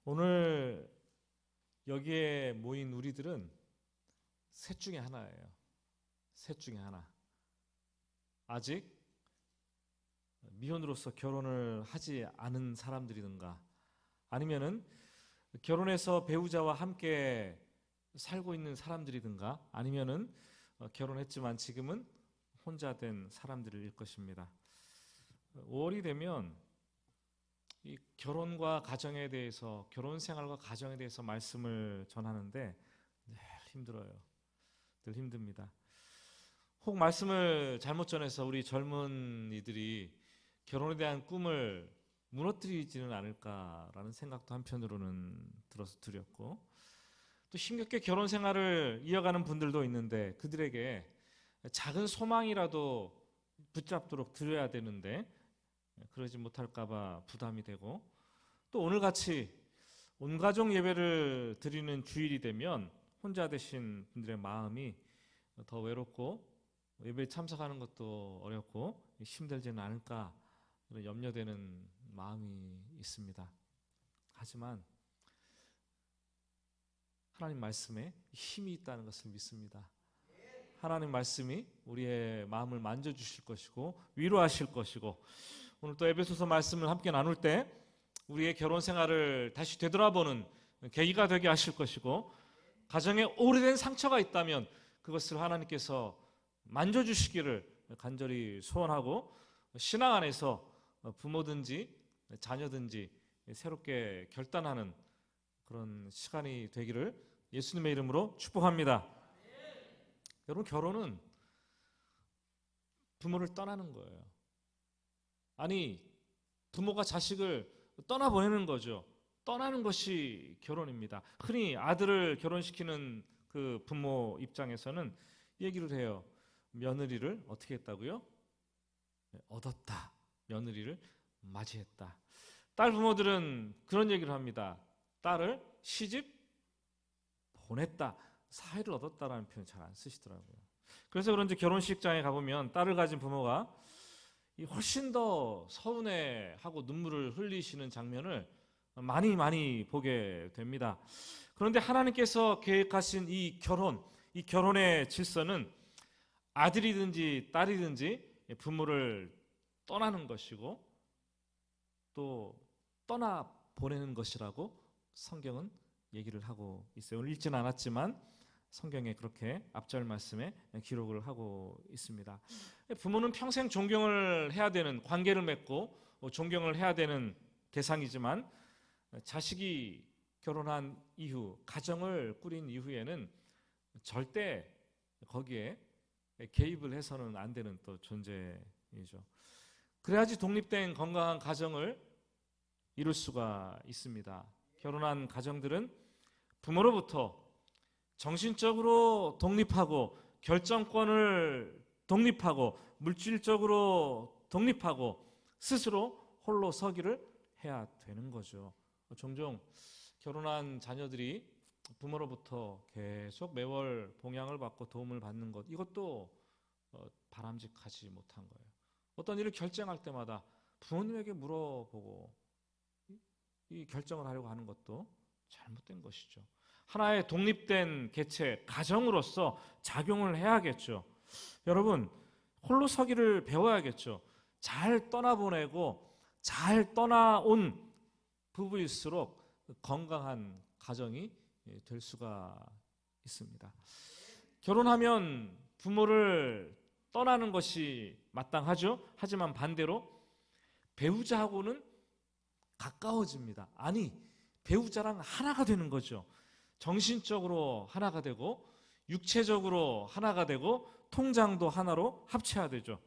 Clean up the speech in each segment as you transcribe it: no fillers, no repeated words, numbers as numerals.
오늘 여기에 모인 우리들은 셋 중에 하나예요. 셋 중에 하나. 아직 미혼으로서 결혼을 하지 않은 사람들이든가, 아니면은 결혼해서 배우자와 함께 살고 있는 사람들이든가, 아니면은 결혼했지만 지금은 혼자 된 사람들일 것입니다. 5월이 되면 이 결혼과 가정에 대해서, 결혼 생활과 가정에 대해서 말씀을 전하는데 늘 힘들어요. 늘 힘듭니다. 혹 말씀을 잘못 전해서 우리 젊은이들이 결혼에 대한 꿈을 무너뜨리지는 않을까라는 생각도 한편으로는 들어서 두렵고, 또 힘겹게 결혼 생활을 이어가는 분들도 있는데 그들에게 작은 소망이라도 붙잡도록 드려야 되는데 그러지 못할까봐 부담이 되고, 또 오늘같이 온가족 예배를 드리는 주일이 되면 혼자 되신 분들의 마음이 더 외롭고 예배에 참석하는 것도 어렵고 힘들지는 않을까 염려되는 마음이 있습니다. 하지만 하나님 말씀에 힘이 있다는 것을 믿습니다. 하나님 말씀이 우리의 마음을 만져주실 것이고 위로하실 것이고, 오늘 또 에베소서 말씀을 함께 나눌 때 우리의 결혼 생활을 다시 되돌아보는 계기가 되게 하실 것이고, 가정에 오래된 상처가 있다면 그것을 하나님께서 만져주시기를 간절히 소원하고, 신앙 안에서 부모든지 자녀든지 새롭게 결단하는 그런 시간이 되기를 예수님의 이름으로 축복합니다. 여러분, 결혼은 부모를 떠나는 거예요. 아니, 부모가 자식을 떠나보내는 거죠. 떠나는 것이 결혼입니다. 흔히 아들을 결혼시키는 그 부모 입장에서는 얘기를 해요. 며느리를 어떻게 했다고요? 얻었다. 며느리를 맞이했다. 딸 부모들은 그런 얘기를 합니다. 딸을 시집 보냈다. 사회를 얻었다라는 표현 잘 안 쓰시더라고요. 그래서 그런지 결혼식장에 가보면 딸을 가진 부모가 훨씬 더 서운해하고 눈물을 흘리시는 장면을 많이 보게 됩니다. 그런데 하나님께서 계획하신 이 결혼의 질서는 아들이든지 딸이든지 부모를 떠나는 것이고 또 떠나 보내는 것이라고 성경은 얘기를 하고 있어요. 오늘 읽지는 않았지만 성경에 그렇게 앞절 말씀에 기록을 하고 있습니다. 부모는 평생 존경을 해야 되는, 관계를 맺고 존경을 해야 되는 대상이지만, 자식이 결혼한 이후, 가정을 꾸린 이후에는 절대 거기에 개입을 해서는 안 되는 또 존재이죠. 그래야지 독립된 건강한 가정을 이룰 수가 있습니다. 결혼한 가정들은 부모로부터 정신적으로 독립하고, 결정권을 독립하고, 물질적으로 독립하고, 스스로 홀로 서기를 해야 되는 거죠. 종종 결혼한 자녀들이 부모로부터 계속 매월 봉양을 받고 도움을 받는 것, 이것도 바람직하지 못한 거예요. 어떤 일을 결정할 때마다 부모님에게 물어보고 이 결정을 하려고 하는 것도 잘못된 것이죠. 하나의 독립된 개체, 가정으로서 작용을 해야겠죠. 여러분, 홀로 서기를 배워야겠죠. 잘 떠나보내고 잘 떠나온 부부일수록 건강한 가정이 될 수가 있습니다. 결혼하면 부모를 떠나는 것이 마땅하죠. 하지만 반대로 배우자하고는 가까워집니다. 아니, 배우자랑 하나가 되는 거죠. 정신적으로 하나가 되고, 육체적으로 하나가 되고, 통장도 하나로 합쳐야 되죠.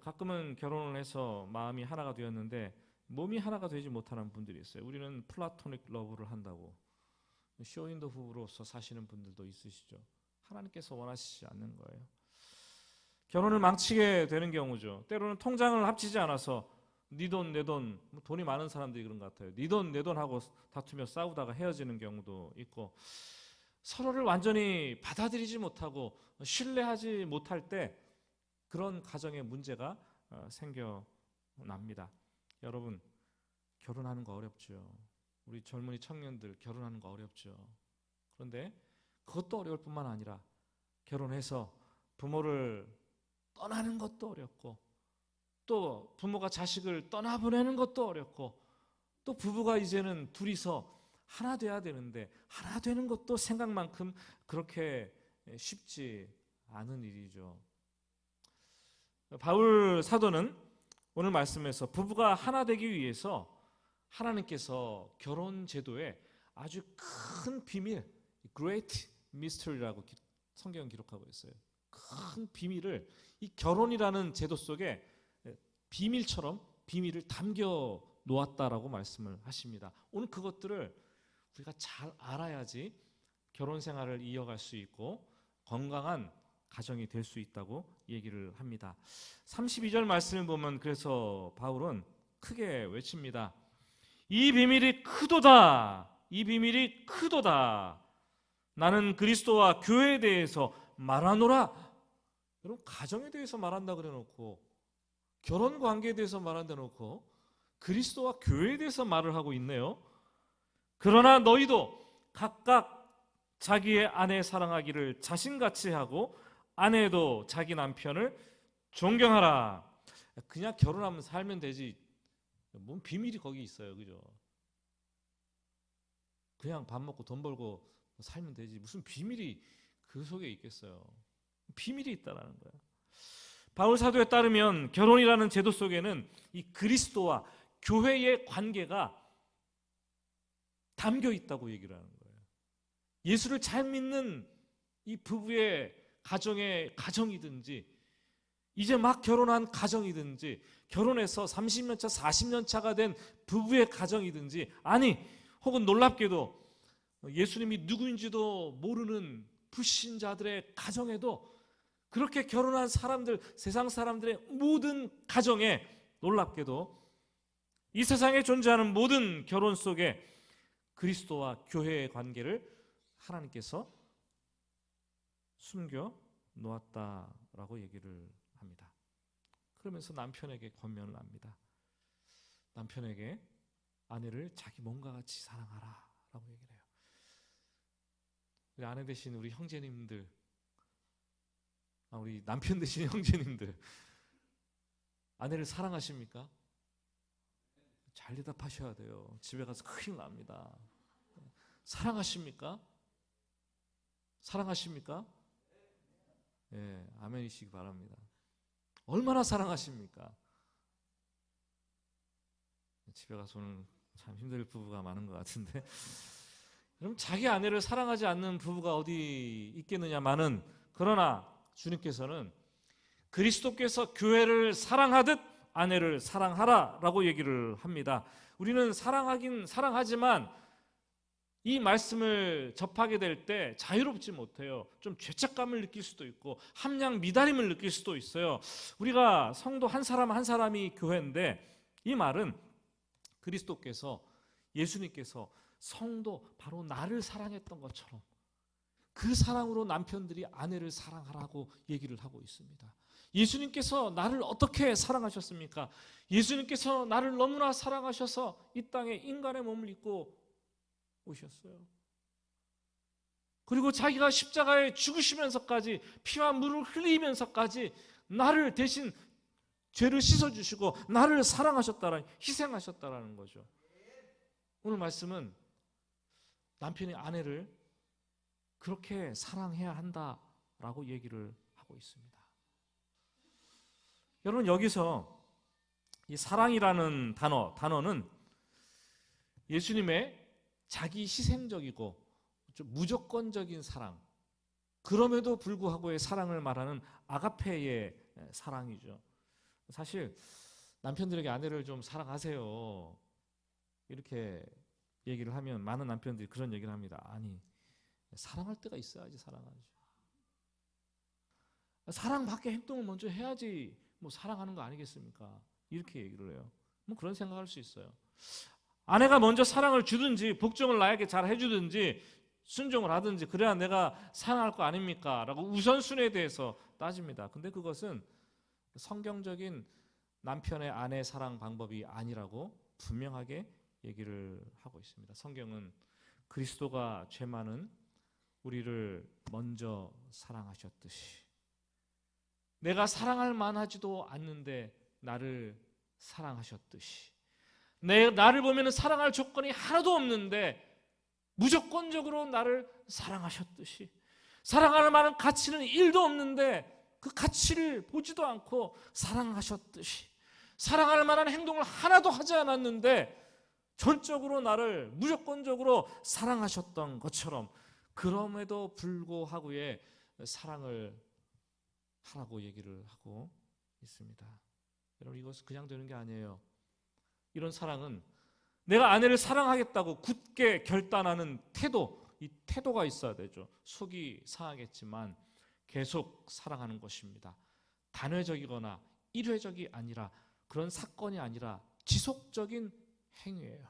가끔은 결혼을 해서 마음이 하나가 되었는데 몸이 하나가 되지 못하는 분들이 있어요. 우리는 플라토닉 러브를 한다고 쇼윈도 부부로서 사시는 분들도 있으시죠. 하나님께서 원하시지 않는 거예요. 결혼을 망치게 되는 경우죠. 때로는 통장을 합치지 않아서 네 돈 내 돈, 돈이 많은 사람들이 그런 것 같아요. 네 돈 내 돈 하고 다투며 싸우다가 헤어지는 경우도 있고, 서로를 완전히 받아들이지 못하고 신뢰하지 못할 때 그런 가정의 문제가 생겨납니다. 여러분, 결혼하는 거 어렵죠. 우리 젊은이 청년들 결혼하는 거 어렵죠. 그런데 그것도 어려울 뿐만 아니라 결혼해서 부모를 떠나는 것도 어렵고, 또 부모가 자식을 떠나보내는 것도 어렵고, 또 부부가 이제는 둘이서 하나 돼야 되는데 하나 되는 것도 생각만큼 그렇게 쉽지 않은 일이죠. 바울 사도는 오늘 말씀에서 부부가 하나 되기 위해서 하나님께서 결혼 제도에 아주 큰 비밀, Great Mystery라고 성경은 기록하고 있어요. 큰 비밀을 이 결혼이라는 제도 속에 비밀처럼 비밀을 담겨 놓았다라고 말씀을 하십니다. 오늘 그것들을 우리가 잘 알아야지 결혼 생활을 이어갈 수 있고 건강한 가정이 될 수 있다고 얘기를 합니다. 32절 말씀을 보면 그래서 바울은 크게 외칩니다. 이 비밀이 크도다. 이 비밀이 크도다. 나는 그리스도와 교회에 대해서 말하노라. 여러분, 가정에 대해서 말한다 그래 놓고, 결혼 관계에 대해서 말한다 놓고 그리스도와 교회에 대해서 말을 하고 있네요. 그러나 너희도 각각 자기의 아내 사랑하기를 자신같이 하고 아내도 자기 남편을 존경하라. 그냥 결혼하면 살면 되지, 뭔 비밀이 거기 있어요, 그죠? 그냥 밥 먹고 돈 벌고 살면 되지, 무슨 비밀이 그 속에 있겠어요? 비밀이 있다라는 거예요. 바울 사도에 따르면 결혼이라는 제도 속에는 이 그리스도와 교회의 관계가 담겨 있다고 얘기를 하는 거예요. 예수를 잘 믿는 이 부부의 가정이든지, 이제 막 결혼한 가정이든지, 결혼해서 30년 차, 40년 차가 된 부부의 가정이든지, 아니 혹은 놀랍게도 예수님이 누구인지도 모르는 불신자들의 가정에도 그렇게 결혼한 사람들, 세상 사람들의 모든 가정에 놀랍게도 이 세상에 존재하는 모든 결혼 속에 그리스도와 교회의 관계를 하나님께서 숨겨 놓았다라고 얘기를 합니다. 그러면서 남편에게 권면을 합니다. 남편에게 아내를 자기 몸과 같이 사랑하라 라고 얘기를 해요. 우리 아내 되신 우리 형제님들, 우리 남편 되신 형제님들, 아내를 사랑하십니까? 잘 대답하셔야 돼요. 집에 가서 큰일 납니다. 사랑하십니까? 사랑하십니까? 예, 아멘이시기 바랍니다. 얼마나 사랑하십니까? 집에 가서는 참 힘들 부부가 많은 것 같은데, 그럼 자기 아내를 사랑하지 않는 부부가 어디 있겠느냐마는, 그러나 주님께서는 그리스도께서 교회를 사랑하듯 아내를 사랑하라라고 얘기를 합니다. 우리는 사랑하긴 사랑하지만 이 말씀을 접하게 될 때 자유롭지 못해요. 좀 죄책감을 느낄 수도 있고 함량 미달임을 느낄 수도 있어요. 우리가 성도 한 사람 한 사람이 교회인데, 이 말은 그리스도께서, 예수님께서 성도 바로 나를 사랑했던 것처럼 그 사랑으로 남편들이 아내를 사랑하라고 얘기를 하고 있습니다. 예수님께서 나를 어떻게 사랑하셨습니까? 예수님께서 나를 너무나 사랑하셔서 이 땅에 인간의 몸을 입고 오셨어요. 그리고 자기가 십자가에 죽으시면서까지, 피와 물을 흘리면서까지 나를 대신 죄를 씻어주시고 나를 사랑하셨다라는, 희생하셨다라는 거죠. 오늘 말씀은 남편이 아내를 그렇게 사랑해야 한다라고 얘기를 하고 있습니다. 여러분, 여기서 이 사랑이라는 단어는 예수님의 자기 희생적이고 좀 무조건적인 사랑, 그럼에도 불구하고의 사랑을 말하는 아가페의 사랑이죠. 사실 남편들에게 아내를 좀 사랑하세요 이렇게 얘기를 하면 많은 남편들이 그런 얘기를 합니다. 아니, 사랑할 때가 있어야지 사랑하지. 사랑밖에 행동을 먼저 해야지 뭐 사랑하는 거 아니겠습니까? 이렇게 얘기를 해요. 뭐 그런 생각할 수 있어요. 아내가 먼저 사랑을 주든지 복종을 나에게 잘 해주든지 순종을 하든지 그래야 내가 사랑할 거 아닙니까? 라고 우선순위에 대해서 따집니다. 근데 그것은 성경적인 남편의 아내 사랑 방법이 아니라고 분명하게 얘기를 하고 있습니다. 성경은 그리스도가 죄 많은 우리를 먼저 사랑하셨듯이, 내가 사랑할 만하지도 않는데 나를 사랑하셨듯이, 나를 보면 사랑할 조건이 하나도 없는데 무조건적으로 나를 사랑하셨듯이, 사랑할 만한 가치는 1도 없는데 그 가치를 보지도 않고 사랑하셨듯이, 사랑할 만한 행동을 하나도 하지 않았는데 전적으로 나를 무조건적으로 사랑하셨던 것처럼, 그럼에도 불구하고의 사랑을 하라고 얘기를 하고 있습니다. 여러분, 이것은 그냥 되는 게 아니에요. 이런 사랑은 내가 아내를 사랑하겠다고 굳게 결단하는 태도, 이 태도가 있어야 되죠. 속이 상하겠지만 계속 사랑하는 것입니다. 단회적이거나 일회적이 아니라, 그런 사건이 아니라 지속적인 행위예요.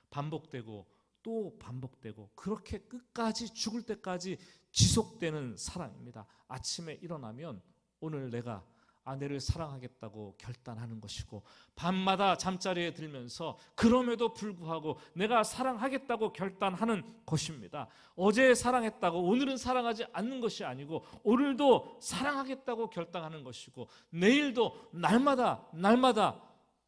반복되고 또 반복되고, 그렇게 끝까지 죽을 때까지 지속되는 사랑입니다. 아침에 일어나면 오늘 내가 아내를 사랑하겠다고 결단하는 것이고, 밤마다 잠자리에 들면서 그럼에도 불구하고 내가 사랑하겠다고 결단하는 것입니다. 어제 사랑했다고 오늘은 사랑하지 않는 것이 아니고, 오늘도 사랑하겠다고 결단하는 것이고, 내일도 날마다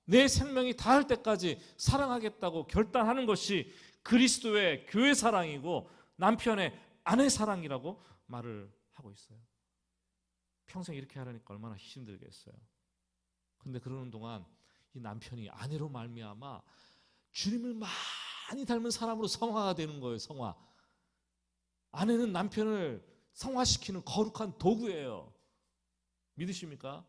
내 생명이 닿을 때까지 사랑하겠다고 결단하는 것이 그리스도의 교회 사랑이고 남편의 아내 사랑이라고 말을 하고 있어요. 평생 이렇게 하려니까 얼마나 힘들겠어요. 근데 그러는 동안 이 남편이 아내로 말미암아 주님을 많이 닮은 사람으로 성화가 되는 거예요. 성화. 아내는 남편을 성화시키는 거룩한 도구예요. 믿으십니까?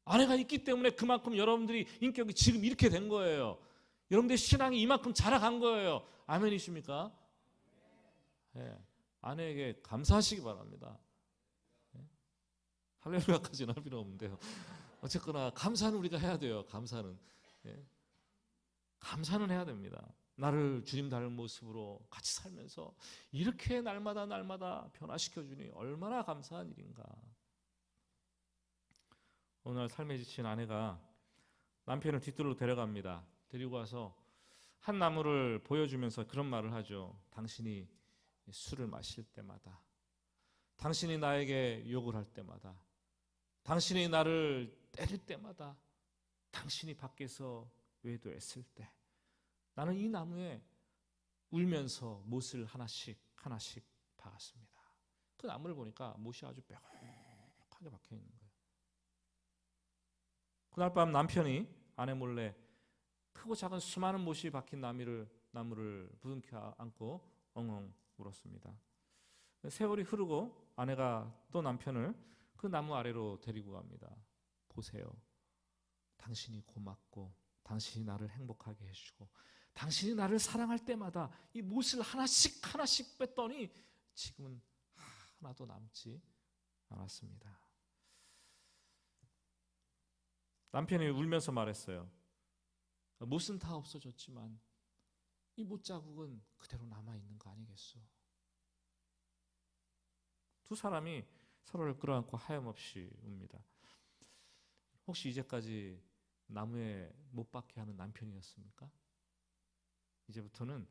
아내가 있기 때문에 그만큼 여러분들이 인격이 지금 이렇게 된 거예요. 여러분들의 신앙이 이만큼 자라간 거예요. 아멘이십니까? 네. 아내에게 감사하시기 바랍니다. 할렐루야까지는 할 필요 없는데요. 어쨌거나 감사는 우리가 해야 돼요. 감사는. 감사는 해야 됩니다. 나를 주님 닮은 모습으로 같이 살면서 이렇게 날마다 변화시켜주니 얼마나 감사한 일인가. 어느 날 삶에 지친 아내가 남편을 뒤뜰로 데려갑니다. 데리고 와서 한 나무를 보여주면서 그런 말을 하죠. 당신이 술을 마실 때마다, 당신이 나에게 욕을 할 때마다, 당신이 나를 때릴 때마다, 당신이 밖에서 외도했을 때, 나는 이 나무에 울면서 못을 하나씩 박았습니다. 그 나무를 보니까 못이 아주 뾰족하게 박혀 있는 거예요. 그날 밤 남편이 아내 몰래 크고 작은 수많은 못이 박힌 나무를 부둥켜 안고 엉엉 울었습니다. 세월이 흐르고 아내가 또 남편을 그 나무 아래로 데리고 갑니다. 보세요. 당신이 고맙고, 당신이 나를 행복하게 해주고, 당신이 나를 사랑할 때마다 이 못을 하나씩 뺐더니 지금은 하나도 남지 않았습니다. 남편이 울면서 말했어요. 못은 다 없어졌지만 이 못자국은 그대로 남아있는 거 아니겠소? 두 사람이 서로를 끌어안고 하염없이 웁니다. 혹시 이제까지 나무에 못 박게 하는 남편이었습니까? 이제부터는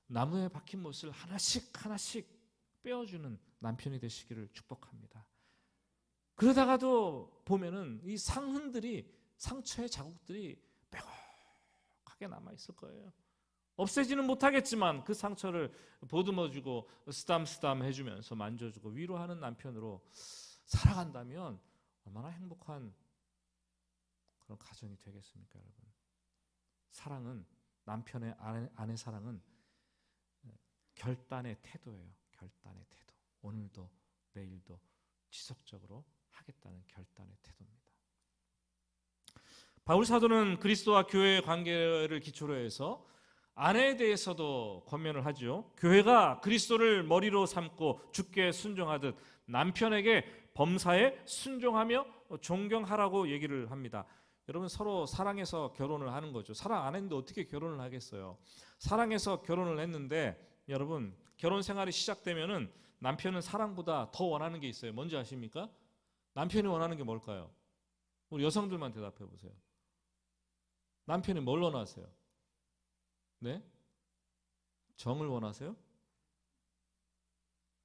나무에 박힌 못을 하나씩 빼어주는 남편이 되시기를 축복합니다. 그러다가도 보면은 이 상처의 자국들이 빼곡하게 남아있을 거예요. 없애지는 못하겠지만 그 상처를 보듬어주고 쓰담쓰담 해주면서 만져주고 위로하는 남편으로 살아간다면 얼마나 행복한 그런 가정이 되겠습니까, 여러분? 사랑은, 남편의 아내 사랑은 결단의 태도예요. 결단의 태도. 오늘도 내일도 지속적으로 하겠다는 결단의 태도입니다. 바울 사도는 그리스도와 교회의 관계를 기초로 해서 아내에 대해서도 권면을 하죠. 교회가 그리스도를 머리로 삼고 주께 순종하듯 남편에게 범사에 순종하며 존경하라고 얘기를 합니다. 여러분, 서로 사랑해서 결혼을 하는 거죠. 사랑 안 했는데 어떻게 결혼을 하겠어요? 사랑해서 결혼을 했는데, 여러분, 결혼 생활이 시작되면은 남편은 사랑보다 더 원하는 게 있어요. 뭔지 아십니까? 남편이 원하는 게 뭘까요? 우리 여성들만 대답해 보세요. 남편이 뭘 원하세요? 네? 정을 원하세요?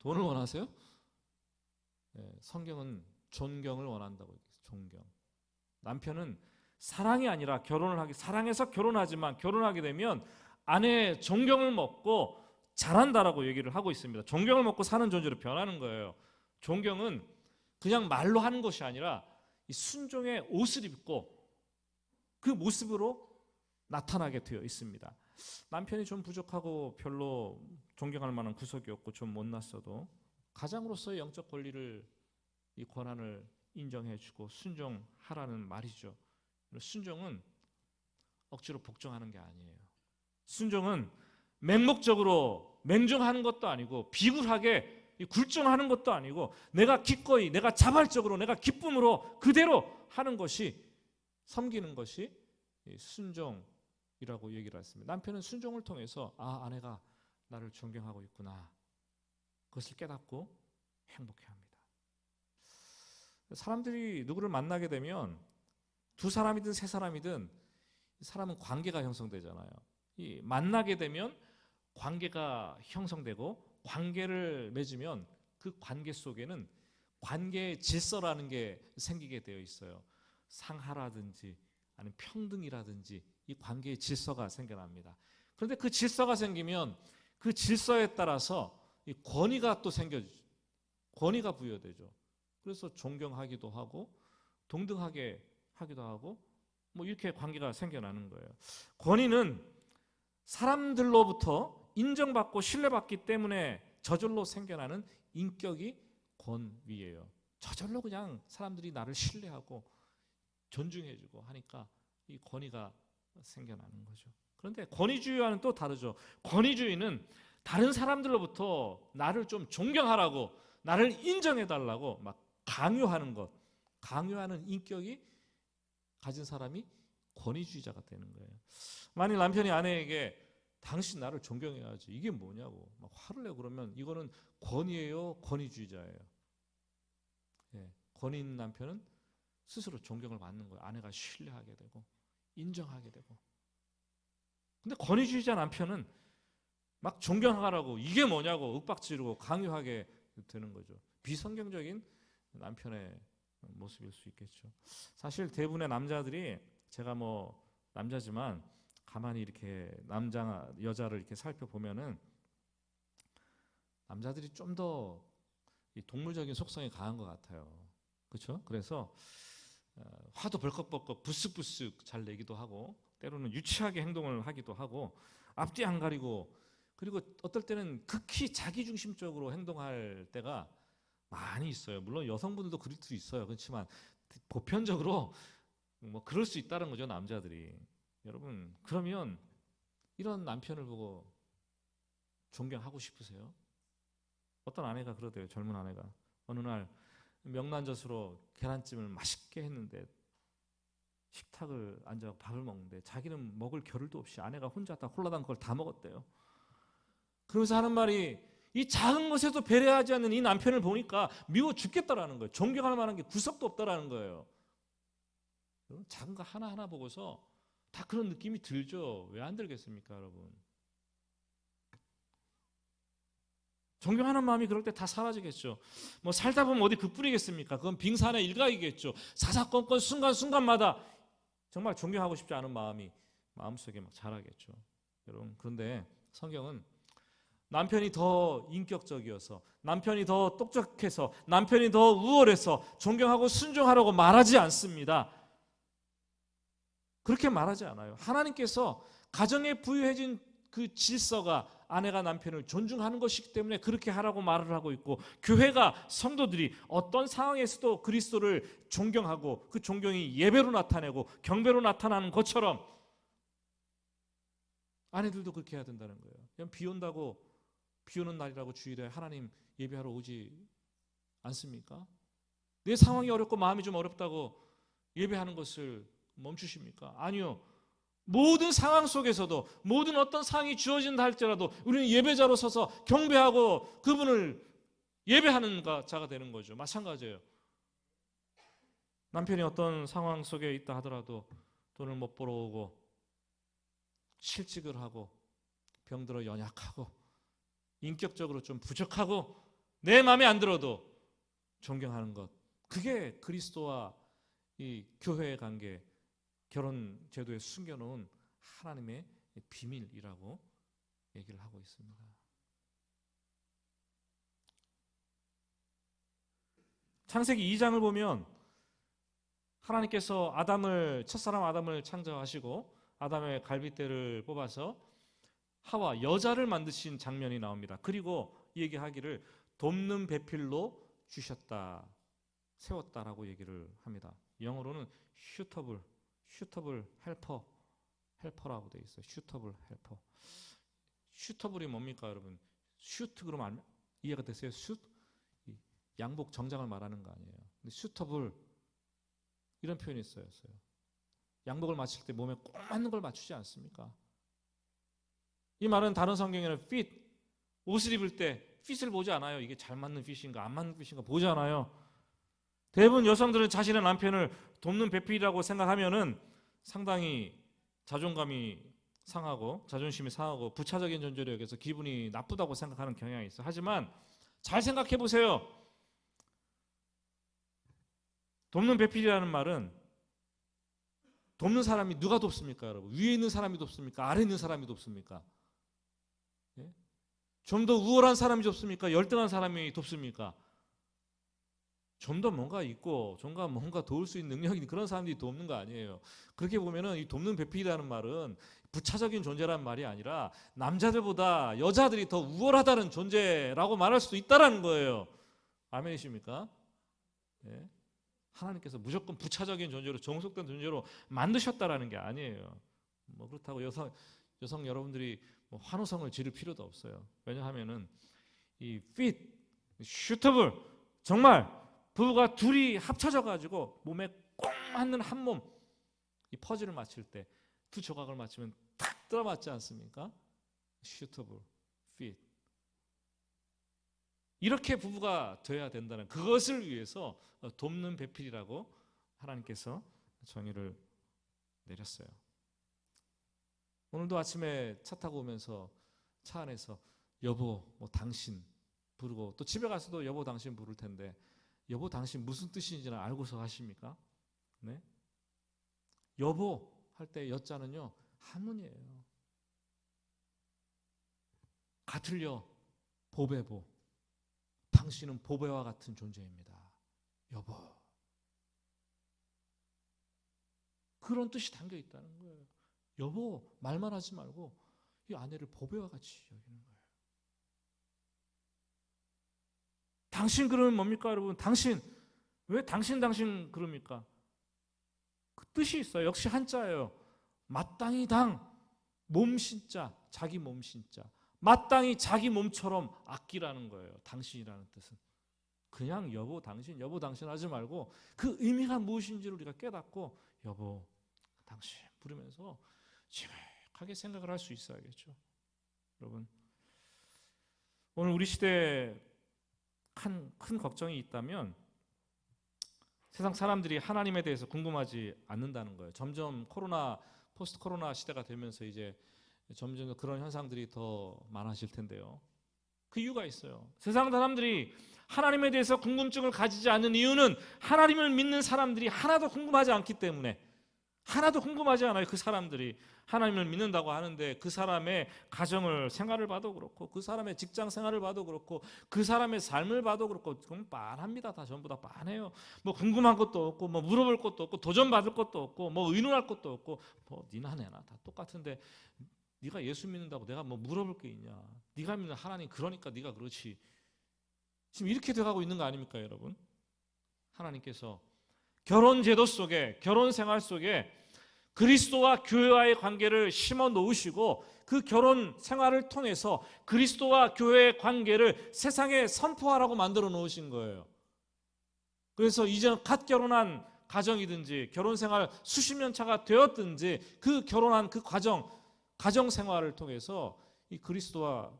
돈을 원하세요? 네, 성경은 존경을 원한다고 얘기했어요. 존경. 남편은 사랑이 아니라 사랑해서 결혼하지만 결혼하게 되면 아내의 존경을 먹고 잘한다라고 얘기를 하고 있습니다. 존경을 먹고 사는 존재로 변하는 거예요. 존경은 그냥 말로 하는 것이 아니라 이 순종의 옷을 입고 그 모습으로 나타나게 되어 있습니다. 남편이 좀 부족하고 별로 존경할 만한 구석이 없고 좀 못났어도 가장으로서의 영적 권리를, 이 권한을 인정해주고 순종하라는 말이죠. 순종은 억지로 복종하는 게 아니에요. 순종은 맹목적으로 맹종하는 것도 아니고 비굴하게 굴종하는 것도 아니고 내가 기꺼이, 내가 자발적으로, 내가 기쁨으로 그대로 하는 것이, 섬기는 것이 순종이라고 얘기를 했습니다. 남편은 순종을 통해서 아내가 나를 존경하고 있구나, 그것을 깨닫고 행복해합니다. 사람들이 누구를 만나게 되면 두 사람이든 세 사람이든 사람은 관계가 형성되잖아요. 이 만나게 되면 관계가 형성되고 관계를 맺으면 그 관계 속에는 관계의 질서라는 게 생기게 되어 있어요. 상하라든지 아니면 평등이라든지 이 관계의 질서가 생겨납니다. 그런데 그 질서가 생기면 그 질서에 따라서 이 권위가 또 권위가 부여되죠. 그래서 존경하기도 하고 동등하게 하기도 하고 뭐 이렇게 관계가 생겨나는 거예요. 권위는 사람들로부터 인정받고 신뢰받기 때문에 저절로 생겨나는 인격이 권위예요. 저절로 그냥 사람들이 나를 신뢰하고 존중해주고 하니까 이 권위가 생겨나는 거죠. 그런데 권위주의와는 또 다르죠. 권위주의는 다른 사람들로부터 나를 좀 존경하라고, 나를 인정해달라고 막 강요하는 것, 강요하는 인격이 가진 사람이 권위주의자가 되는 거예요. 만일 남편이 아내에게 당신 나를 존경해야지, 이게 뭐냐고 막 화를 내고 그러면 이거는 권위예요, 권위주의자예요. 예, 권위 있는 남편은 스스로 존경을 받는 거예요. 아내가 신뢰하게 되고 인정하게 되고. 근데 권위주의자 남편은 막 존경하라고, 이게 뭐냐고 윽박지르고 강요하게 되는 거죠. 비성경적인 남편의 모습일 수 있겠죠. 사실 대부분의 남자들이, 제가 뭐 남자지만 가만히 이렇게 여자를 이렇게 살펴보면은 남자들이 좀 더 동물적인 속성이 강한 것 같아요. 그렇죠? 그래서 화도 벌컥벌컥 부쓱부쓱 잘 내기도 하고 때로는 유치하게 행동을 하기도 하고 앞뒤 안 가리고, 그리고 어떨 때는 극히 자기중심적으로 행동할 때가 많이 있어요. 물론 여성분들도 그럴 수 있어요. 그렇지만 보편적으로 뭐 그럴 수 있다는 거죠, 남자들이. 여러분, 그러면 이런 남편을 보고 존경하고 싶으세요? 어떤 아내가 그러대요. 젊은 아내가 어느 날 명란젓으로 계란찜을 맛있게 했는데 식탁을 앉아 밥을 먹는데 자기는 먹을 겨를도 없이 아내가 혼자 다 홀라당 그걸 다 먹었대요. 그러면서 하는 말이, 이 작은 것에도 배려하지 않는 이 남편을 보니까 미워 죽겠다라는 거예요. 존경할 만한 게 구석도 없다라는 거예요. 작은 거 하나하나 보고서 다 그런 느낌이 들죠. 왜 안 들겠습니까, 여러분? 존경하는 마음이 그럴 때 다 사라지겠죠. 뭐 살다 보면 어디 그뿐이겠습니까? 그건 빙산의 일각이겠죠. 사사건건 순간순간마다 정말 존경하고 싶지 않은 마음이 마음속에 막 자라겠죠. 여러분, 그런데 성경은 남편이 더 인격적이어서, 남편이 더 똑똑해서, 남편이 더 우월해서 존경하고 순종하라고 말하지 않습니다. 그렇게 말하지 않아요. 하나님께서 가정에 부여해진 그 질서가 아내가 남편을 존중하는 것이기 때문에 그렇게 하라고 말을 하고 있고, 교회가, 성도들이 어떤 상황에서도 그리스도를 존경하고 그 존경이 예배로 나타내고 경배로 나타나는 것처럼 아내들도 그렇게 해야 된다는 거예요. 그냥 비 온다고, 비 오는 날이라고 주일에 하나님 예배하러 오지 않습니까? 내 상황이 어렵고 마음이 좀 어렵다고 예배하는 것을 멈추십니까? 아니요. 모든 상황 속에서도, 모든 어떤 상황이 주어진다 할지라도 우리는 예배자로 서서 경배하고 그분을 예배하는 자가 되는 거죠. 마찬가지예요. 남편이 어떤 상황 속에 있다 하더라도 돈을 못 벌어오고 실직을 하고 병들어 연약하고 인격적으로 좀 부족하고 내 마음에 안 들어도 존경하는 것, 그게 그리스도와 이 교회의 관계, 결혼 제도에 숨겨놓은 하나님의 비밀이라고 얘기를 하고 있습니다. 창세기 2장을 보면 하나님께서 첫사람 아담을 창조하시고 아담의 갈빗대를 뽑아서 하와 여자를 만드신 장면이 나옵니다. 그리고 이 얘기하기를 돕는 배필로 주셨다, 세웠다라고 얘기를 합니다. 영어로는 슈터블 헬퍼라고 되어 있어요. 슈터블 헬퍼. 슈터블이 뭡니까, 여러분? 슈트 그러면 이해가 되세요? 슈트? 양복 정장을 말하는 거 아니에요. 근데 슈터블 이런 표현이 있어요. 양복을 맞출 때 몸에 꼭 맞는 걸 맞추지 않습니까? 이 말은 다른 성경에는 fit, 옷을 입을 때 핏을 보지 않아요. 이게 잘 맞는 핏인가 안 맞는 핏인가 보지 않아요. 대부분 여성들은 자신의 남편을 돕는 배필이라고 생각하면은 상당히 자존감이 상하고 자존심이 상하고 부차적인 존재로 여겨서 기분이 나쁘다고 생각하는 경향이 있어요. 하지만 잘 생각해 보세요. 돕는 배필이라는 말은 돕는 사람이 누가 돕습니까, 여러분? 위에 있는 사람이 돕습니까? 아래 있는 사람이 돕습니까? 예? 좀 더 우월한 사람이 돕습니까? 열등한 사람이 돕습니까? 좀 더 뭔가 있고 좀 더 뭔가 도울 수 있는 능력이 있는 그런 사람들이 돕는 거 아니에요. 그렇게 보면은 이 돕는 배필이라는 말은 부차적인 존재라는 말이 아니라 남자들보다 여자들이 더 우월하다는 존재라고 말할 수도 있다라는 거예요. 아멘이십니까? 예? 하나님께서 무조건 부차적인 존재로 종속된 존재로 만드셨다라는 게 아니에요. 뭐 그렇다고 여성 여러분들이 뭐 환호성을 지를 필요도 없어요. 왜냐하면은 이 fit, 슈터블, 정말 부부가 둘이 합쳐져 가지고 몸에 꼭 맞는 한 몸, 이 퍼즐을 맞출 때 두 조각을 맞추면 탁 들어맞지 않습니까? 슈터블, fit. 이렇게 부부가 돼야 된다는 그것을 위해서 돕는 배필이라고 하나님께서 정의를 내렸어요. 오늘도 아침에 차 타고 오면서 차 안에서 여보, 뭐 당신 부르고 또 집에 가서도 여보 당신 부를 텐데 여보 당신 무슨 뜻인지는 알고서 하십니까? 네? 여보 할 때 여자는요 한문이에요. 같을요 보배보. 당신은 보배와 같은 존재입니다. 여보. 그런 뜻이 담겨 있다는 거예요. 여보 말만 하지 말고 이 아내를 보배와 같이 여기는 거예요. 당신 그러면 뭡니까, 여러분? 당신 왜 당신 그럽니까? 그 뜻이 있어요. 역시 한자예요. 마땅히 몸 신자, 자기 몸 신자. 마땅히 자기 몸처럼 아끼라는 거예요. 당신이라는 뜻은. 그냥 여보 당신 하지 말고 그 의미가 무엇인지를 우리가 깨닫고 여보 당신 부르면서 지극하게 생각을 할 수 있어야겠죠. 여러분, 오늘 우리 시대에 큰 걱정이 있다면 세상 사람들이 하나님에 대해서 궁금하지 않는다는 거예요. 점점 포스트 코로나 시대가 되면서 이제 점점 그런 현상들이 더 많아질 텐데요. 그 이유가 있어요. 세상 사람들이 하나님에 대해서 궁금증을 가지지 않는 이유는 하나님을 믿는 사람들이 하나도 궁금하지 않기 때문에. 하나도 궁금하지 않아요. 그 사람들이 하나님을 믿는다고 하는데 그 사람의 생활을 봐도 그렇고 그 사람의 직장 생활을 봐도 그렇고 그 사람의 삶을 봐도 그렇고 그건 빤합니다. 다 전부 다 빤해요. 뭐 궁금한 것도 없고 뭐 물어볼 것도 없고 도전받을 것도 없고 뭐 의논할 것도 없고 뭐 니나 내나 다 똑같은데 네가 예수 믿는다고 내가 뭐 물어볼 게 있냐. 네가 믿는 하나님 그러니까 네가 그렇지. 지금 이렇게 돼가고 있는 거 아닙니까, 여러분? 하나님께서 결혼 제도 속에, 결혼 생활 속에 그리스도와 교회와의 관계를 심어 놓으시고 그 결혼 생활을 통해서 그리스도와 교회의 관계를 세상에 선포하라고 만들어 놓으신 거예요. 그래서 이제 갓 결혼한 가정이든지 결혼 생활 수십 년 차가 되었든지 그 결혼한 그 가정 생활을 통해서 이 그리스도가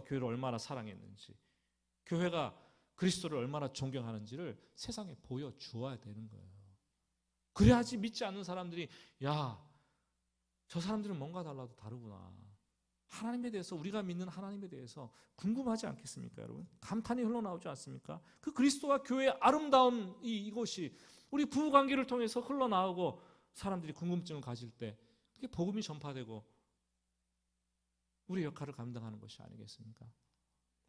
교회를 얼마나 사랑했는지, 교회가 그리스도를 얼마나 존경하는지를 세상에 보여주어야 되는 거예요. 그래야지 믿지 않는 사람들이 야, 저 사람들은 뭔가 달라도 다르구나. 하나님에 대해서, 우리가 믿는 하나님에 대해서 궁금하지 않겠습니까, 여러분? 감탄이 흘러나오지 않습니까? 그 그리스도와 교회의 아름다운 이것이 우리 부부관계를 통해서 흘러나오고 사람들이 궁금증을 가질 때 그게 복음이 전파되고 우리의 역할을 감당하는 것이 아니겠습니까?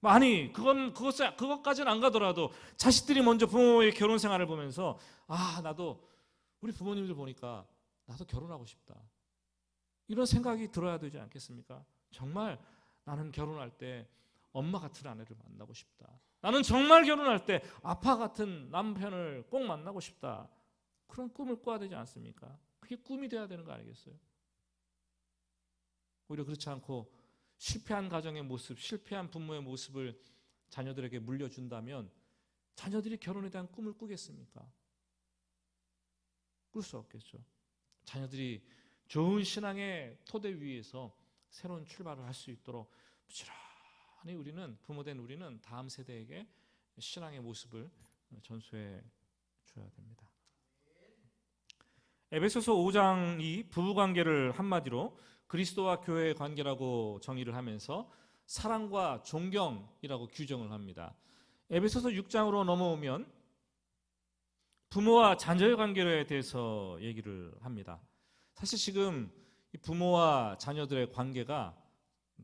아니, 그것까지는 안 가더라도 자식들이 먼저 부모의 결혼 생활을 보면서 나도 우리 부모님들 보니까 나도 결혼하고 싶다, 이런 생각이 들어야 되지 않겠습니까? 정말 나는 결혼할 때 엄마 같은 아내를 만나고 싶다, 나는 정말 결혼할 때 아빠 같은 남편을 꼭 만나고 싶다, 그런 꿈을 꿔야 되지 않습니까? 그게 꿈이 돼야 되는 거 아니겠어요? 오히려 그렇지 않고 실패한 가정의 모습, 실패한 부모의 모습을 자녀들에게 물려준다면 자녀들이 결혼에 대한 꿈을 꾸겠습니까? 꿀 수 없겠죠. 자녀들이 좋은 신앙의 토대 위에서 새로운 출발을 할 수 있도록 부지런히 우리는, 부모된 우리는 다음 세대에게 신앙의 모습을 전수해 줘야 됩니다. 에베소서 5장이 부부관계를 한마디로 그리스도와 교회의 관계라고 정의를 하면서 사랑과 존경이라고 규정을 합니다. 에베소서 6장으로 넘어오면 부모와 자녀의 관계에 대해서 얘기를 합니다. 사실 지금 부모와 자녀들의 관계가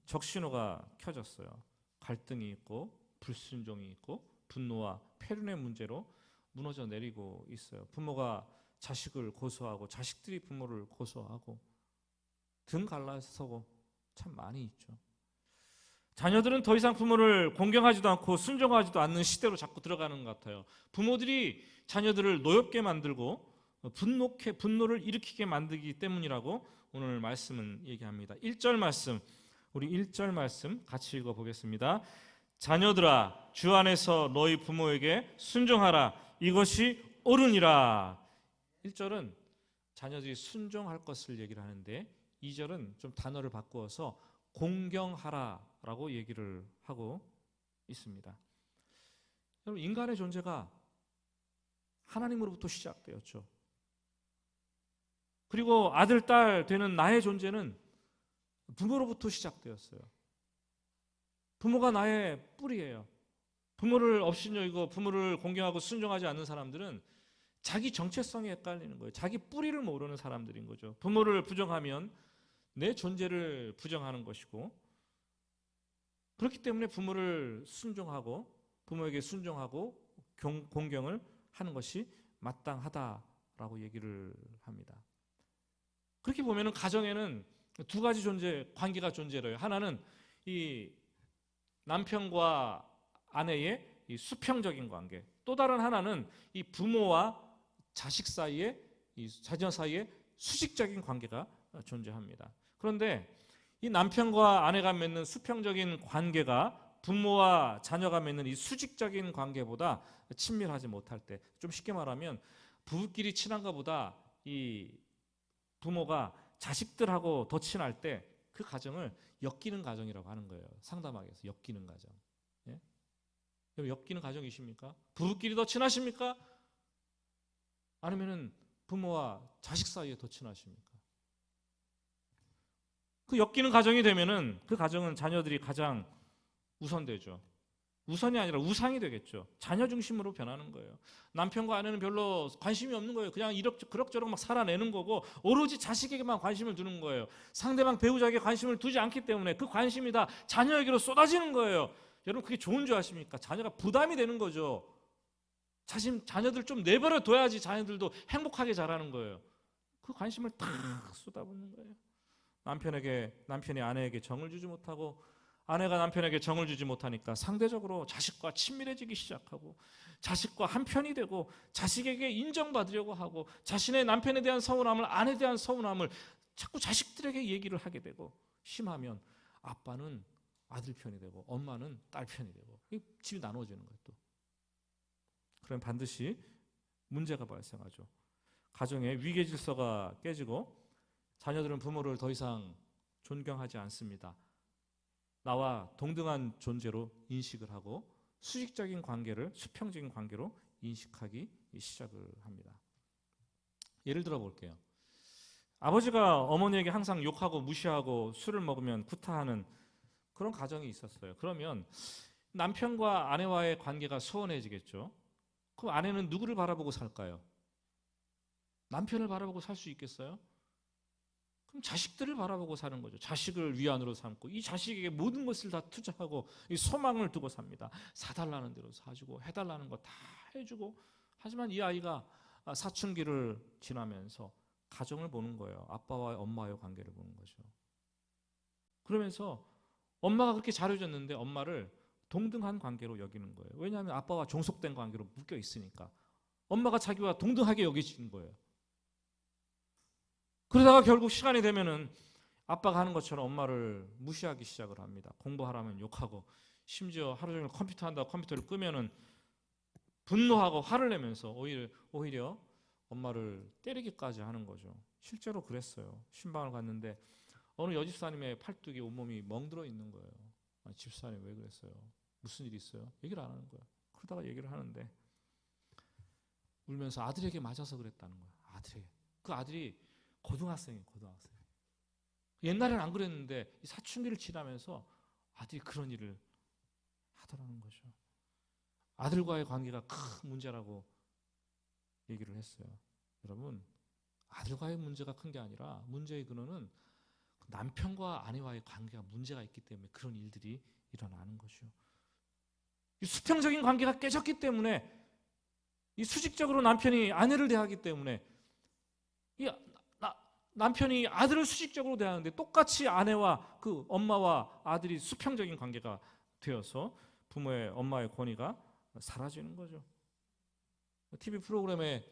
적신호가 켜졌어요. 갈등이 있고 불순종이 있고 분노와 폐륜의 문제로 무너져 내리고 있어요. 부모가 자식을 고소하고 자식들이 부모를 고소하고 등 갈라서고 참 많이 있죠. 자녀들은 더 이상 부모를 공경하지도 않고 순종하지도 않는 시대로 자꾸 들어가는 것 같아요. 부모들이 자녀들을 노엽게 만들고 분노를 일으키게 만들기 때문이라고 오늘 말씀은 얘기합니다. 1절 말씀, 우리 1절 말씀 같이 읽어보겠습니다. 자녀들아, 주 안에서 너희 부모에게 순종하라. 이것이 옳으니라. 1절은 자녀들이 순종할 것을 얘기를 하는데 2절은 좀 단어를 바꾸어서 공경하라라고 얘기를 하고 있습니다. 여러분, 인간의 존재가 하나님으로부터 시작되었죠. 그리고 아들, 딸 되는 나의 존재는 부모로부터 시작되었어요. 부모가 나의 뿌리예요. 부모를 업신여기고 부모를 공경하고 순종하지 않는 사람들은 자기 정체성에 헷갈리는 거예요. 자기 뿌리를 모르는 사람들인 거죠. 부모를 부정하면 내 존재를 부정하는 것이고, 그렇기 때문에 부모를 순종하고 부모에게 순종하고 공경을 하는 것이 마땅하다라고 얘기를 합니다. 그렇게 보면은 가정에는 두 가지 관계가 존재해요. 하나는 이 남편과 아내의 이 수평적인 관계, 또 다른 하나는 이 부모와 자식 사이에, 이 자녀 사이에 수직적인 관계가 존재합니다. 그런데 이 남편과 아내가 맺는 수평적인 관계가 부모와 자녀가 맺는 이 수직적인 관계보다 친밀하지 못할 때, 좀 쉽게 말하면 부부끼리 친한 것보다 이 부모가 자식들하고 더 친할 때 그 가정을 엮이는 가정이라고 하는 거예요. 상담학에서 엮이는 가정. 예? 엮이는 가정이십니까? 부부끼리 더 친하십니까? 아니면은 부모와 자식 사이에 더 친하십니까? 그 엮이는 가정이 되면은 그 가정은 자녀들이 가장 우선되죠. 우선이 아니라 우상이 되겠죠. 자녀 중심으로 변하는 거예요. 남편과 아내는 별로 관심이 없는 거예요. 그냥 그럭저럭 막 살아내는 거고 오로지 자식에게만 관심을 두는 거예요. 상대방 배우자에게 관심을 두지 않기 때문에 그 관심이 다 자녀에게로 쏟아지는 거예요. 여러분, 그게 좋은 줄 아십니까? 자녀가 부담이 되는 거죠. 자녀들 좀 내버려 둬야지 자녀들도 행복하게 자라는 거예요. 그 관심을 탁 쏟아붓는 거예요. 남편이 아내에게 정을 주지 못하고 아내가 남편에게 정을 주지 못하니까 상대적으로 자식과 친밀해지기 시작하고 자식과 한편이 되고 자식에게 인정받으려고 하고 자신의 남편에 대한 서운함을, 아내에 대한 서운함을 자꾸 자식들에게 얘기를 하게 되고, 심하면 아빠는 아들 편이 되고 엄마는 딸 편이 되고 집이 나눠지는 거예요. 또 그럼 반드시 문제가 발생하죠. 가정의 위계 질서가 깨지고 자녀들은 부모를 더 이상 존경하지 않습니다. 나와 동등한 존재로 인식을 하고 수직적인 관계를 수평적인 관계로 인식하기 시작을 합니다. 예를 들어 볼게요. 아버지가 어머니에게 항상 욕하고 무시하고 술을 먹으면 구타하는 그런 가정이 있었어요. 그러면 남편과 아내와의 관계가 소원해지겠죠. 그럼 아내는 누구를 바라보고 살까요? 남편을 바라보고 살 수 있겠어요? 그럼 자식들을 바라보고 사는 거죠. 자식을 위안으로 삼고 이 자식에게 모든 것을 다 투자하고 이 소망을 두고 삽니다. 사달라는 대로 사주고 해달라는 거 다 해주고, 하지만 이 아이가 사춘기를 지나면서 가정을 보는 거예요. 아빠와 엄마의 관계를 보는 거죠. 그러면서 엄마가 그렇게 잘해줬는데 엄마를 동등한 관계로 여기는 거예요. 왜냐하면 아빠와 종속된 관계로 묶여 있으니까 엄마가 자기와 동등하게 여기지는 거예요. 그러다가 결국 시간이 되면은 아빠가 하는 것처럼 엄마를 무시하기 시작을 합니다. 공부하라면 욕하고, 심지어 하루 종일 컴퓨터 한다고 컴퓨터를 끄면은 분노하고 화를 내면서 오히려 엄마를 때리기까지 하는 거죠. 실제로 그랬어요. 신방을 갔는데 어느 여집사님의 팔뚝에 온몸이 멍들어 있는 거예요. 집사님 왜 그랬어요? 무슨 일이 있어요? 얘기를 안 하는 거예요. 그러다가 얘기를 하는데 울면서 아들에게 맞아서 그랬다는 거예요. 아들에게. 그 아들이 고등학생이에요. 고등학생. 옛날에는 안 그랬는데 사춘기를 지나면서 아들이 그런 일을 하더라는 거죠. 아들과의 관계가 큰 문제라고 얘기를 했어요. 여러분, 아들과의 문제가 큰 게 아니라 문제의 근원은 남편과 아내와의 관계가 문제가 있기 때문에 그런 일들이 일어나는 거죠. 이 수평적인 관계가 깨졌기 때문에, 이 수직적으로 남편이 아내를 대하기 때문에, 이 남편이 아들을 수직적으로 대하는데 똑같이 아내와 그 엄마와 아들이 수평적인 관계가 되어서 부모의 엄마의 권위가 사라지는 거죠. TV 프로그램에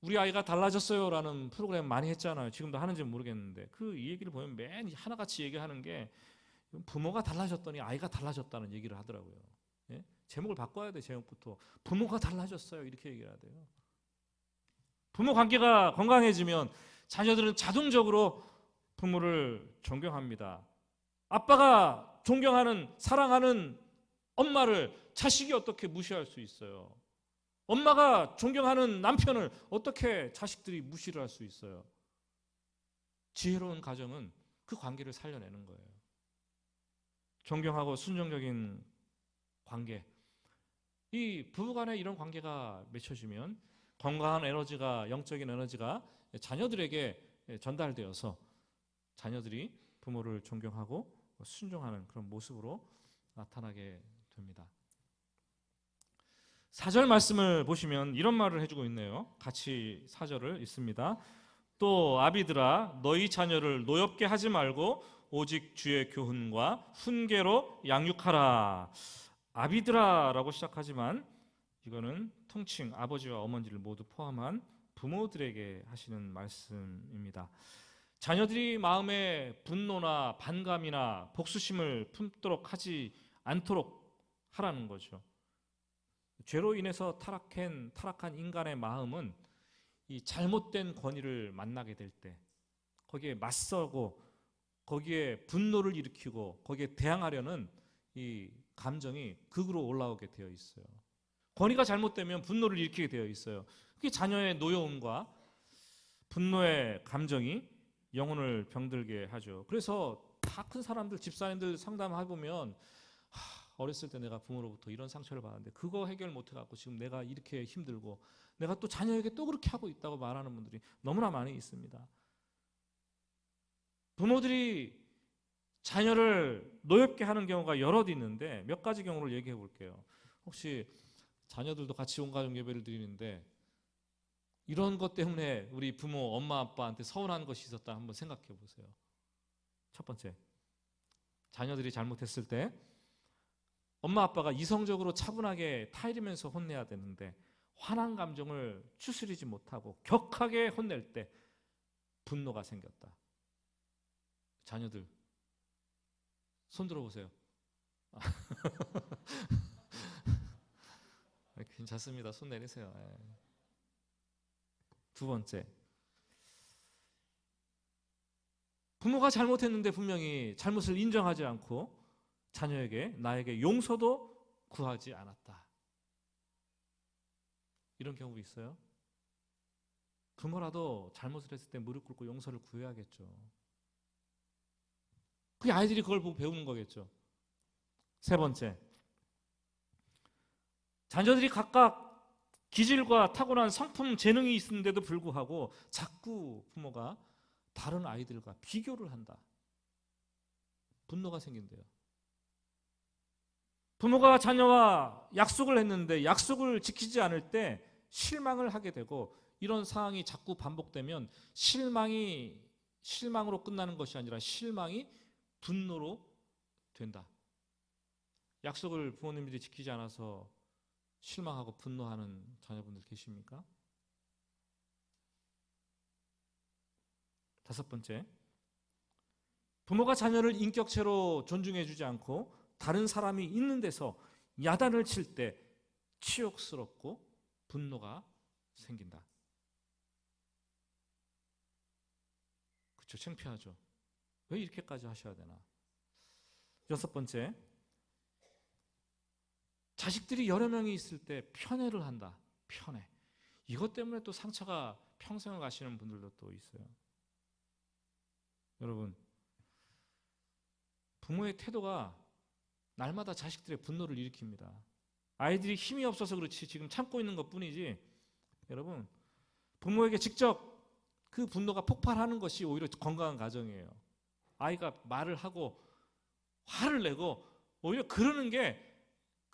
우리 아이가 달라졌어요라는 프로그램 많이 했잖아요. 지금도 하는지는 모르겠는데 그 이 얘기를 보면 맨 하나같이 얘기하는 게 부모가 달라졌더니 아이가 달라졌다는 얘기를 하더라고요. 예? 제목을 바꿔야 돼. 제목부터 부모가 달라졌어요 이렇게 얘기해야 돼요. 부모 관계가 건강해지면 자녀들은 자동적으로 부모를 존경합니다. 아빠가 존경하는 사랑하는 엄마를 자식이 어떻게 무시할 수 있어요? 엄마가 존경하는 남편을 어떻게 자식들이 무시를 할 수 있어요? 지혜로운 가정은 그 관계를 살려내는 거예요. 존경하고 순종적인 관계. 이 부부간에 이런 관계가 맺혀지면 건강한 에너지가, 영적인 에너지가 자녀들에게 전달되어서 자녀들이 부모를 존경하고 순종하는 그런 모습으로 나타나게 됩니다. 4절 말씀을 보시면 이런 말을 해주고 있네요. 같이 4절을 읽습니다. 또 아비들아 너희 자녀를 노엽게 하지 말고 오직 주의 교훈과 훈계로 양육하라. 아비들아라고 시작하지만 이거는 통칭 아버지와 어머니를 모두 포함한 부모들에게 하시는 말씀입니다. 자녀들이 마음에 분노나 반감이나 복수심을 품도록 하지 않도록 하라는 거죠. 죄로 인해서 타락한 인간의 마음은 이 잘못된 권위를 만나게 될 때 거기에 맞서고 거기에 분노를 일으키고 거기에 대항하려는 이 감정이 극으로 올라오게 되어 있어요. 권위가 잘못되면 분노를 일으키게 되어 있어요. 그게 자녀의 노여움과 분노의 감정이 영혼을 병들게 하죠. 그래서 다 큰 사람들, 집사님들 상담해보면 어렸을 때 내가 부모로부터 이런 상처를 받았는데 그거 해결 못해갖고 지금 내가 이렇게 힘들고 내가 또 자녀에게 또 그렇게 하고 있다고 말하는 분들이 너무나 많이 있습니다. 부모들이 자녀를 노엽게 하는 경우가 여럿 있는데 몇 가지 경우를 얘기해 볼게요. 혹시 자녀들도 같이 온 가족 예배를 드리는데 이런 것 때문에 우리 부모, 엄마, 아빠한테 서운한 것이 있었다 한번 생각해 보세요. 첫 번째, 자녀들이 잘못했을 때 엄마 아빠가 이성적으로 차분하게 타이르면서 혼내야 되는데 화난 감정을 추스리지 못하고 격하게 혼낼 때 분노가 생겼다. 자녀들 손 들어보세요. 괜찮습니다. 손 내리세요. 두 번째, 부모가 잘못했는데 분명히 잘못을 인정하지 않고 자녀에게 나에게 용서도 구하지 않았다. 이런 경우 있어요. 부모라도 잘못을 했을 때 무릎 꿇고 용서를 구해야겠죠. 그게 아이들이 그걸 보고 배우는 거겠죠. 세 번째, 자녀들이 각각 기질과 타고난 성품 재능이 있는데도 불구하고 자꾸 부모가 다른 아이들과 비교를 한다. 분노가 생긴대요. 부모가 자녀와 약속을 했는데 약속을 지키지 않을 때 실망을 하게 되고, 이런 상황이 자꾸 반복되면 실망으로 끝나는 것이 아니라 실망이 분노로 된다. 약속을 부모님들이 지키지 않아서 실망하고 분노하는 자녀분들 계십니까? 다섯 번째, 부모가 자녀를 인격체로 존중해주지 않고 다른 사람이 있는 데서 야단을 칠 때 치욕스럽고 분노가 생긴다. 그렇죠. 창피하죠. 왜 이렇게까지 하셔야 되나? 여섯 번째, 자식들이 여러 명이 있을 때 편애를 한다. 편애. 이것 때문에 또 상처가 평생을 가시는 분들도 또 있어요. 여러분, 부모의 태도가 날마다 자식들의 분노를 일으킵니다. 아이들이 힘이 없어서 그렇지 지금 참고 있는 것뿐이지, 여러분, 부모에게 직접 그 분노가 폭발하는 것이 오히려 건강한 가정이에요. 아이가 말을 하고 화를 내고 오히려 그러는 게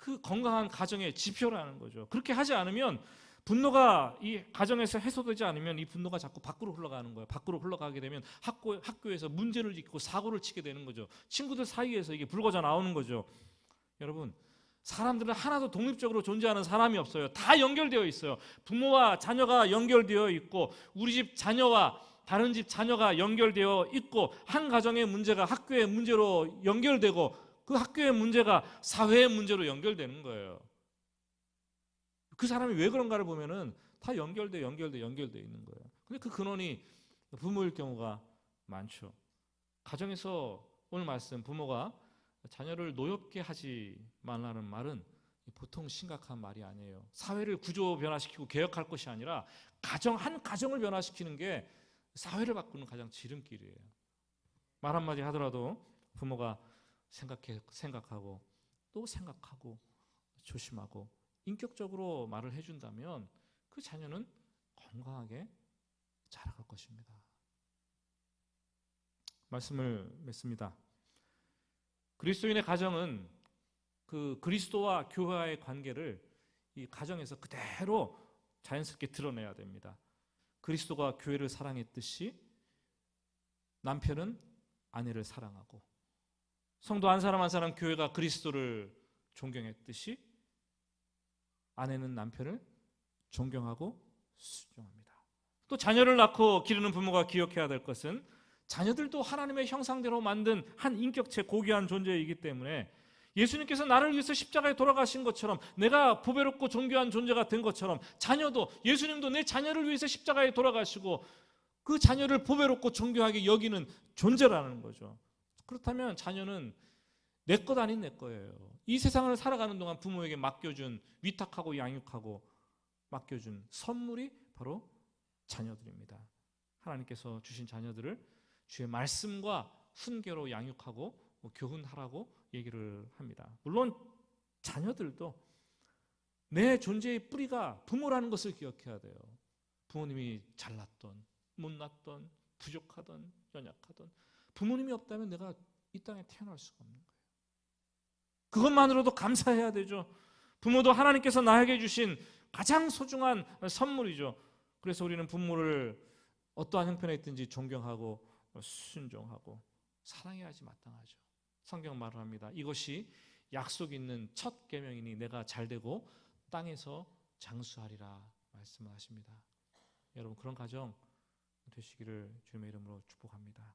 그 건강한 가정의 지표라는 거죠. 그렇게 하지 않으면, 분노가 이 가정에서 해소되지 않으면 이 분노가 자꾸 밖으로 흘러가는 거예요. 밖으로 흘러가게 되면 학교에서 문제를 일으키고 사고를 치게 되는 거죠. 친구들 사이에서 이게 불거져 나오는 거죠. 여러분, 사람들은 하나도 독립적으로 존재하는 사람이 없어요. 다 연결되어 있어요. 부모와 자녀가 연결되어 있고, 우리 집 자녀와 다른 집 자녀가 연결되어 있고, 한 가정의 문제가 학교의 문제로 연결되고, 그 학교의 문제가 사회의 문제로 연결되는 거예요. 그 사람이 왜 그런가를 보면은 다 연결돼 있는 거예요. 근데 그 근원이 부모일 경우가 많죠. 가정에서 오늘 말씀, 부모가 자녀를 노엽게 하지 말라는 말은 보통 심각한 말이 아니에요. 사회를 구조 변화시키고 개혁할 것이 아니라 한 가정을 변화시키는 게 사회를 바꾸는 가장 지름길이에요. 말 한마디 하더라도 부모가 생각하고 또 생각하고 조심하고 인격적으로 말을 해준다면 그 자녀는 건강하게 자라갈 것입니다. 말씀을 맺습니다. 그리스도인의 가정은 그 그리스도와 교회와의 관계를 이 가정에서 그대로 자연스럽게 드러내야 됩니다. 그리스도가 교회를 사랑했듯이 남편은 아내를 사랑하고, 성도 한 사람 한 사람 교회가 그리스도를 존경했듯이 아내는 남편을 존경하고 순종합니다. 또 자녀를 낳고 기르는 부모가 기억해야 될 것은, 자녀들도 하나님의 형상대로 만든 한 인격체 고귀한 존재이기 때문에 예수님께서 나를 위해서 십자가에 돌아가신 것처럼, 내가 보배롭고 존귀한 존재가 된 것처럼 자녀도, 예수님도 내 자녀를 위해서 십자가에 돌아가시고 그 자녀를 보배롭고 존귀하게 여기는 존재라는 거죠. 그렇다면 자녀는 내 것 아닌 내 거예요. 이 세상을 살아가는 동안 부모에게 맡겨준, 위탁하고 양육하고 맡겨준 선물이 바로 자녀들입니다. 하나님께서 주신 자녀들을 주의 말씀과 훈계로 양육하고 교훈하라고 얘기를 합니다. 물론 자녀들도 내 존재의 뿌리가 부모라는 것을 기억해야 돼요. 부모님이 잘났던, 못났던, 부족하던, 연약하던, 부모님이 없다면 내가 이 땅에 태어날 수가 없는 거예요. 그것만으로도 감사해야 되죠. 부모도 하나님께서 나에게 주신 가장 소중한 선물이죠. 그래서 우리는 부모를 어떠한 형편에 있든지 존경하고 순종하고 사랑해야지 마땅하죠. 성경 말을 합니다. 이것이 약속 있는 첫 계명이니 내가 잘되고 땅에서 장수하리라 말씀을 하십니다. 여러분, 그런 가정 되시기를 주님의 이름으로 축복합니다.